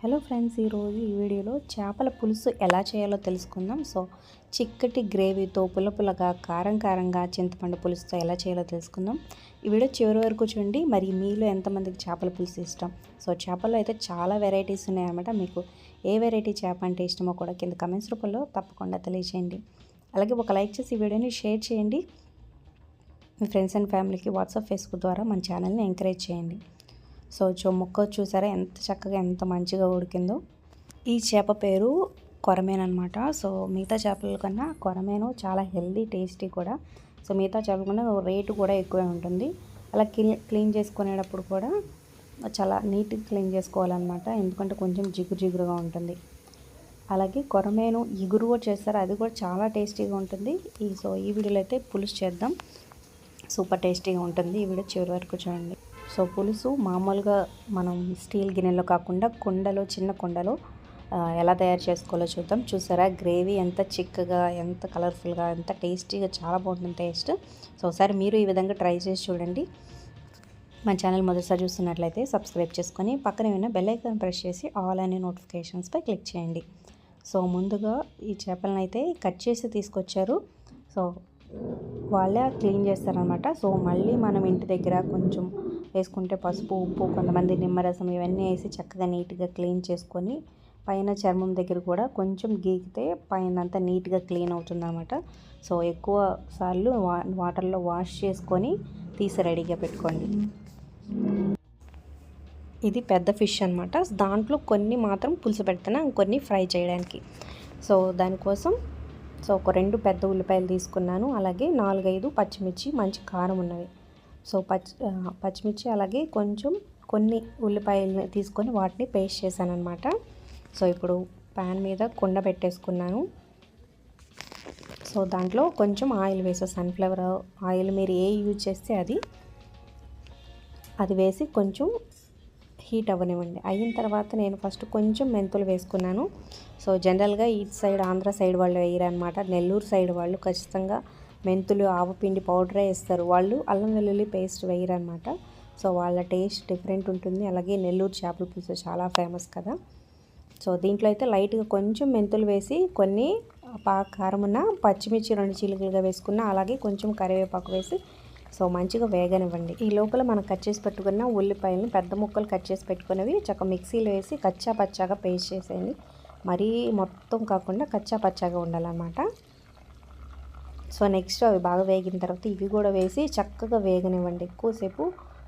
Hello friends, ఈరోజు ఈ వీడియోలో చేపల పులుసు ఎలా చేయాలో తెలుసుకుందాం. చిక్కటి గ్రేవీతో పుల్లపుల్లగా కారంగా చింతపండు పులుసుతో ఎలా చేయాలో తెలుసుకుందాం. ఈ వీడియో చివరి వరకు చూడండి. మరి మీలో ఎంతమందికి చేపల పులుసు ఇష్టం? చేపల్లో అయితే చాలా వెరైటీస్ ఉన్నాయన్నమాట. మీకు ఏ వెరైటీ చేప అంటే ఇష్టమో కూడా కింద కమెంట్స్ రూపంలో తప్పకుండా తెలియజేయండి. అలాగే ఒక లైక్ చేసి ఈ వీడియోని షేర్ చేయండి. మీ ఫ్రెండ్స్ అండ్ ఫ్యామిలీకి వాట్సాప్, ఫేస్బుక్ ద్వారా మన ఛానల్ని ఎంకరేజ్ చేయండి. ముక్క చూసారా ఎంత చక్కగా ఎంత మంచిగా ఉడికిందో. ఈ చేప పేరు కొరమేను అనమాట. మిగతా చేపల కన్నా కొరమేను చాలా హెల్దీ, టేస్టీ కూడా. మిగతా చేపల కన్నా రేటు కూడా ఎక్కువే ఉంటుంది. అలా క్లీన్ చేసుకునేటప్పుడు కూడా చాలా నీట్గా క్లీన్ చేసుకోవాలన్నమాట, ఎందుకంటే కొంచెం జిగురుగా ఉంటుంది. అలాగే కొరమేను ఇగురు కూడా చేస్తారు, అది కూడా చాలా టేస్టీగా ఉంటుంది. ఈ వీడియోలో అయితే పులుసు చేద్దాం. సూపర్ టేస్టీగా ఉంటుంది. ఈ వీడియో చివరి వరకు చూడండి. పులుసు మామూలుగా మనం స్టీల్ గిన్నెలో కాకుండా కుండలో, చిన్న కుండలో ఎలా తయారు చేసుకోవాలో చూద్దాం. చూసారా గ్రేవీ ఎంత చిక్కగా, ఎంత కలర్ఫుల్గా, ఎంత టేస్టీగా, చాలా బాగుంటుంది టేస్ట్. ఒకసారి మీరు ఈ విధంగా ట్రై చేసి చూడండి. మన ఛానల్ మొదటిసారి చూస్తున్నట్లయితే సబ్స్క్రైబ్ చేసుకొని పక్కనే ఉన్న బెల్ ఐకాన్ ప్రెస్ చేసి ఆల్ అనే నోటిఫికేషన్స్పై క్లిక్ చేయండి. ముందుగా ఈ చేపలను అయితే కట్ చేసి తీసుకొచ్చారు. వాళ్ళే క్లీన్ చేస్తారనమాట. మళ్ళీ మనం ఇంటి దగ్గర కొంచెం వేసుకుంటే పసుపు, ఉప్పు, కొంతమంది నిమ్మరసం ఇవన్నీ వేసి చక్కగా నీట్గా క్లీన్ చేసుకొని పైన చర్మం దగ్గర కూడా కొంచెం గీకితే పైన అంతా నీట్గా క్లీన్ అవుతుందన్నమాట. ఎక్కువ సార్లు వాటర్లో వాష్ చేసుకొని తీసి రెడీగా పెట్టుకోండి. ఇది పెద్ద ఫిష్ అనమాట. దాంట్లో కొన్ని మాత్రం పులుసు పెడుతున్నా, కొన్ని ఫ్రై చేయడానికి. దానికోసం ఒక 2 పెద్ద ఉల్లిపాయలు తీసుకున్నాను. అలాగే 4-5 పచ్చిమిర్చి, మంచి కారం ఉన్నవి. పచ్చిమిర్చి అలాగే కొన్ని ఉల్లిపాయలు తీసుకొని వాటిని పేస్ట్ చేశాను అనమాట. ఇప్పుడు ప్యాన్ మీద కుండ పెట్టేసుకున్నాను. దాంట్లో కొంచెం ఆయిల్ వేసా, సన్ఫ్లవర్ ఆయిల్, మీరు ఏ యూజ్ చేస్తే అది వేసి కొంచెం హీట్ అవ్వనివ్వండి. అయిన తర్వాత నేను ఫస్ట్ కొంచెం మెంతులు వేసుకున్నాను. జనరల్గా ఈ సైడ్ ఆంధ్ర సైడ్ వాళ్ళు వేయరనమాట. నెల్లూరు సైడ్ వాళ్ళు ఖచ్చితంగా మెంతులు, ఆవపిండి పౌడరే వేస్తారు. వాళ్ళు అల్లం వెల్లుల్లి పేస్ట్ వేయరనమాట. వాళ్ళ టేస్ట్ డిఫరెంట్ ఉంటుంది. అలాగే నెల్లూరు చేపల పులుసు చాలా ఫేమస్ కదా. దీంట్లో అయితే లైట్గా కొంచెం మెంతులు వేసి, కొన్ని కారం ఉన్న పచ్చిమిర్చి 2 చీలికలుగా వేసుకున్న, అలాగే కొంచెం కరివేపాకు వేసి మంచిగా వేగనివ్వండి. ఈ లోపల మనం కట్ చేసి పెట్టుకున్న ఉల్లిపాయలను పెద్ద ముక్కలు కట్ చేసి పెట్టుకున్నవి చక్కగా మిక్సీలో వేసి కచ్చా పచ్చాగా పేస్ట్ చేసేయండి. మరీ మొత్తం కాకుండా కచ్చా పచ్చాగా ఉండాలన్నమాట. నెక్స్ట్ అవి బాగా వేగిన తర్వాత ఇవి కూడా వేసి చక్కగా వేగనివ్వండి. ఎక్కువసేపు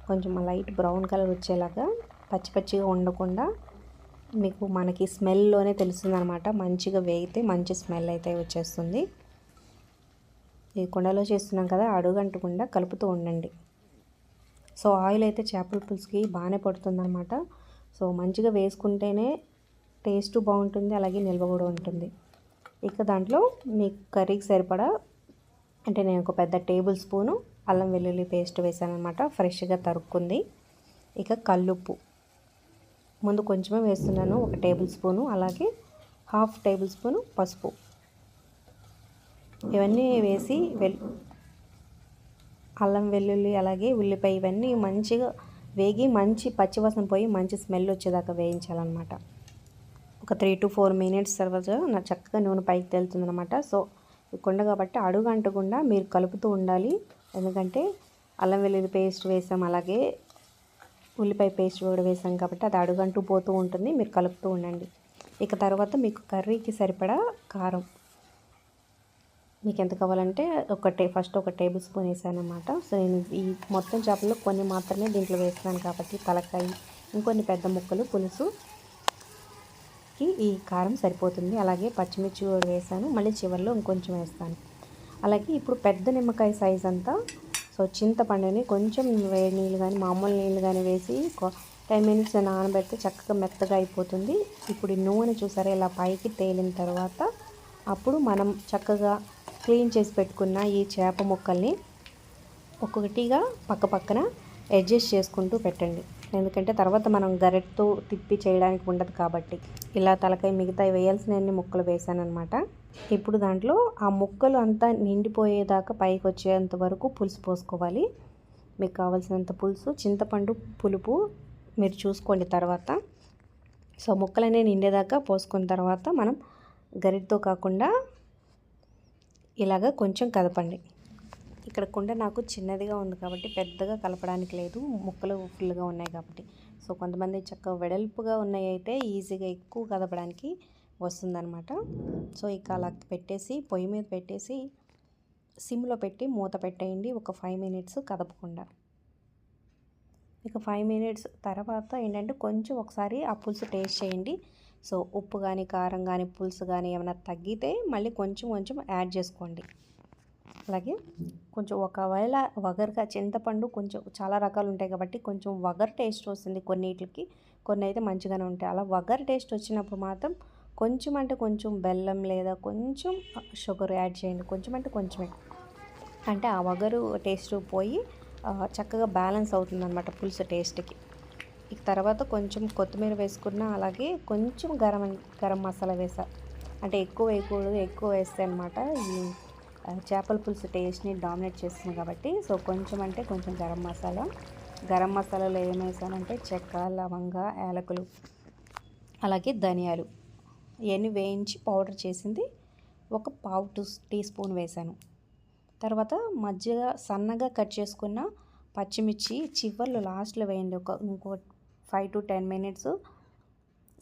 కొంచెం లైట్ బ్రౌన్ కలర్ వచ్చేలాగా, పచ్చిగా ఉండకుండా. మనకి స్మెల్లోనే తెలుస్తుందన్నమాట. మంచిగా వేగితే మంచి స్మెల్ అయితే వచ్చేస్తుంది. ఈ కుండలో చేస్తున్నాం కదా, అడుగంటకుండా కలుపుతూ ఉండండి. ఆయిల్ అయితే చేపల పులుసుకి బాగానే పడుతుందన్నమాట. మంచిగా వేసుకుంటేనే టేస్ట్ బాగుంటుంది, అలాగే నిల్వ కూడా ఉంటుంది. ఇక దాంట్లో మీకు కర్రీకి సరిపడా, అంటే నేను ఒక పెద్ద టేబుల్ స్పూను అల్లం వెల్లుల్లి పేస్ట్ వేసాను అనమాట, ఫ్రెష్గా తరుక్కుంది. ఇక కల్లుప్పు ముందు కొంచెమే వేస్తున్నాను, 1 టేబుల్ స్పూను. అలాగే 1/2 టేబుల్ స్పూను పసుపు. ఇవన్నీ వేసి అల్లం వెల్లుల్లి అలాగే ఉల్లిపాయ ఇవన్నీ మంచిగా వేగి మంచి పచ్చివాసన పోయి మంచి స్మెల్ వచ్చేదాకా వేయించాలన్నమాట. ఒక 3 to 4 minutes తర్వాత చక్కగా నూనె పైకి తేలుతుందన్నమాట. కుండ కాబట్టి అడుగు అంటకుండా మీరు కలుపుతూ ఉండాలి, ఎందుకంటే అల్లం వెల్లుల్లి పేస్ట్ వేసాం, అలాగే ఉల్లిపాయ పేస్ట్ కూడా వేసాం కాబట్టి అది అడుగంటూ పోతూ ఉంటుంది. మీరు కలుపుతూ ఉండండి. ఇక తర్వాత మీకు కర్రీకి సరిపడా కారం మీకు ఎంత కావాలంటే ఫస్ట్ 1 టేబుల్ స్పూన్ వేసాను అనమాట. నేను ఈ మొత్తం చేపల్లో కొన్ని మాత్రమే దీంట్లో వేస్తున్నాను కాబట్టి తలకాయ, ఇంకొన్ని పెద్ద ముక్కలు పులుసుకి ఈ కారం సరిపోతుంది. అలాగే పచ్చిమిర్చి కూడా వేసాను, మళ్ళీ చివరిలో ఇంకొంచెం వేస్తాను. అలాగే ఇప్పుడు పెద్ద నిమ్మకాయ సైజ్ అంతా చింతపండుని కొంచెం వేడి నీళ్ళు కానీ మామూలు నీళ్ళు కానీ వేసి 10 minutes నానబెడితే చక్కగా మెత్తగా అయిపోతుంది. ఇప్పుడు ఈ నూనె చూసారా ఇలా పైకి తేలిన తర్వాత అప్పుడు మనం చక్కగా క్లీన్ చేసి పెట్టుకున్న ఈ చేప ముక్కల్ని ఒక్కొక్కటిగా పక్కన అడ్జస్ట్ చేసుకుంటూ పెట్టండి, ఎందుకంటే తర్వాత మనం గరెట్తో తిప్పి చేయడానికి ఉండదు కాబట్టి. ఇలా తలకాయ మిగతా వేయాల్సిన ముక్కలు వేసాను అనమాట. ఇప్పుడు దాంట్లో ఆ ముక్కలు అంతా నిండిపోయేదాకా పైకి వచ్చేంత వరకు పులుసు పోసుకోవాలి. మీకు కావాల్సినంత పులుసు, చింతపండు పులుపు మీరు చూసుకోండి. తర్వాత సో ముక్కలనే నిండేదాకా పోసుకున్న తర్వాత మనం గరిటతో కాకుండా ఇలాగ కొంచెం కదపండి. ఇక్కడ కుండ నాకు చిన్నదిగా ఉంది కాబట్టి పెద్దగా కలపడానికి లేదు, ముక్కలు ఫుల్గా ఉన్నాయి కాబట్టి. సో కొంతమంది చక్కగా వెడల్పుగా ఉన్నాయి అయితే ఈజీగా ఎక్కువ కదపడానికి వస్తుందన్నమాట. సో ఇక అలా పెట్టేసి పొయ్యి మీద పెట్టేసి సిమ్లో పెట్టి మూత పెట్టేయండి ఒక 5 మినిట్స్ కదపకుండా. ఇక 5 మినిట్స్ తర్వాత ఏంటంటే కొంచెం ఒకసారి ఆ పులుసు టేస్ట్ చేయండి. సో ఉప్పు కానీ కారం కానీ పులుసు కానీ ఏమైనా తగ్గితే మళ్ళీ కొంచెం యాడ్ చేసుకోండి. అలాగే కొంచెం ఒకవేళ వగరుగా చింతపండు కొంచెం చాలా రకాలు ఉంటాయి కాబట్టి కొంచెం వగరు టేస్ట్ వస్తుంది కొన్నిటికి, కొన్ని అయితే మంచిగానే ఉంటాయి. అలా వగరు టేస్ట్ వచ్చినప్పుడు మాత్రం కొంచెం అంటే కొంచెం బెల్లం లేదా కొంచెం షుగర్ యాడ్ చేయండి. కొంచెం అంటే కొంచెమే, అంటే ఆ వగరు టేస్ట్ పోయి చక్కగా బ్యాలెన్స్ అవుతుందన్నమాట పులుసు టేస్ట్కి. ఇక తర్వాత కొంచెం కొత్తిమీర వేసుకున్న, అలాగే కొంచెం గరం మసాలా వేసా. అంటే ఎక్కువ వేయకూడదు, ఎక్కువ వేస్తే అనమాట ఈ చేపల పులుసు టేస్ట్ని డామినేట్ చేస్తుంది కాబట్టి. సో కొంచెం అంటే కొంచెం గరం మసాలాలో ఏం వేసానంటే చెక్క, లవంగ, యాలకులు, అలాగే ధనియాలు ఇవన్నీ వేయించి పౌడర్ చేసింది ఒక పావు టీ స్పూన్ వేసాను. తర్వాత మధ్యగా సన్నగా కట్ చేసుకున్న పచ్చిమిర్చి చివర్లో లాస్ట్లో వేయండి. ఇంకో 5 to 10 మినిట్స్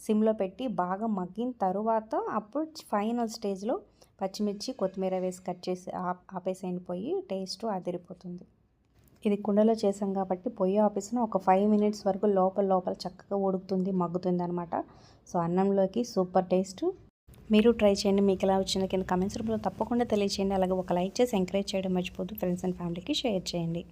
సిమ్లో పెట్టి బాగా మగ్గిన తరువాత అప్పుడు ఫైనల్ స్టేజ్లో పచ్చిమిర్చి కొత్తిమీర వేసి కట్ చేసి ఆపేసేయండి. పొయ్యి టేస్ట్ అదిరిపోతుంది. ఇది కుండలో చేసాం కాబట్టి పొయ్యి ఆపేసిన ఒక 5 మినిట్స్ వరకు లోపల చక్కగా ఉడుకుతుంది, మగ్గుతుంది అనమాట. సో అన్నంలోకి సూపర్ టేస్ట్. మీరు ట్రై చేయండి. మీకు ఎలా వచ్చిందో కింద కామెంట్స్ రూపంలో తప్పకుండా తెలియచేయండి. అలాగే ఒక లైక్ చేసి ఎంకరేజ్ చేయడం మర్చిపోద్దు. ఫ్రెండ్స్ అండ్ ఫ్యామిలీకి షేర్ చేయండి.